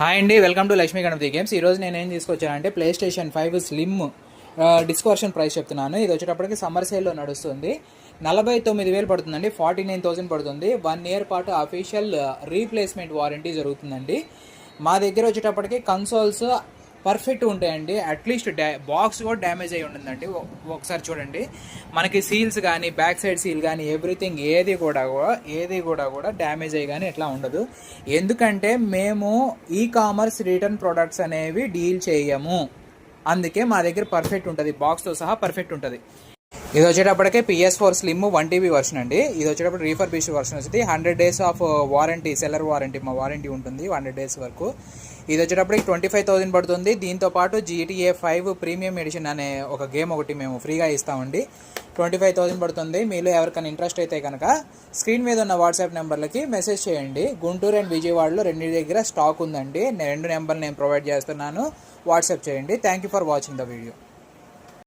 Hi అండి, welcome to Lakshmi Ganapathi games. ఈరోజు నేను ఏం తీసుకొచ్చానంటే PlayStation 5 slim disc version price చెప్తున్నాను. ఇది వచ్చేటప్పటికి సమ్మర్ సేల్లో నడుస్తుంది. 49,000 పడుతుందండి, 49,000 పడుతుంది. 1 ఇయర్ పాటు అఫీషియల్ రీప్లేస్మెంట్ వారంటీ జరుగుతుందండి. మా దగ్గర వచ్చేటప్పటికి కన్సోల్స్ పర్ఫెక్ట్ ఉంటాయండి. అట్లీస్ట్ బాక్స్ కూడా డ్యామేజ్ అయి ఉంటుందండి. ఒకసారి చూడండి, మనకి సీల్స్ కానీ బ్యాక్ సైడ్ సీల్ కానీ ఎవ్రీథింగ్ ఏది కూడా డ్యామేజ్ అయ్యి కానీ ఎట్లా ఉండదు. ఎందుకంటే మేము ఈ కామర్స్ రిటర్న్ ప్రొడక్ట్స్ అనేవి డీల్ చేయము. అందుకే మా దగ్గర పర్ఫెక్ట్ ఉంటుంది, బాక్స్తో సహా పర్ఫెక్ట్ ఉంటుంది. ఇది వచ్చేటప్పటికే PS4 స్లిమ్ 1 TB వర్షన్ అండి. ఇది వచ్చేటప్పుడు రీఫర్బిష్డ్ వర్షన్ వచ్చింది. 100 days of warranty, seller warranty, మా వారంటీ ఉంటుంది 100 days వరకు. ఇది వచ్చేటప్పటికి 25,000 పడుతుంది. దీంతోపాటు GTA 5 ప్రీమియం ఎడిషన్ అనే ఒక గేమ్ ఒకటి మేము ఫ్రీగా ఇస్తామండి. 25,000 పడుతుంది. మీలో ఎవరికైనా ఇంట్రెస్ట్ అయితే కనుక స్క్రీన్ మీద ఉన్న వాట్సాప్ నెంబర్లకి మెసేజ్ చేయండి. గుంటూరు అండ్ విజయవాడలో రెండు దగ్గర స్టాక్ ఉందండి. 2 నెంబర్లు నేను ప్రొవైడ్ చేస్తున్నాను, వాట్సాప్ చేయండి. Thank you for watching the video.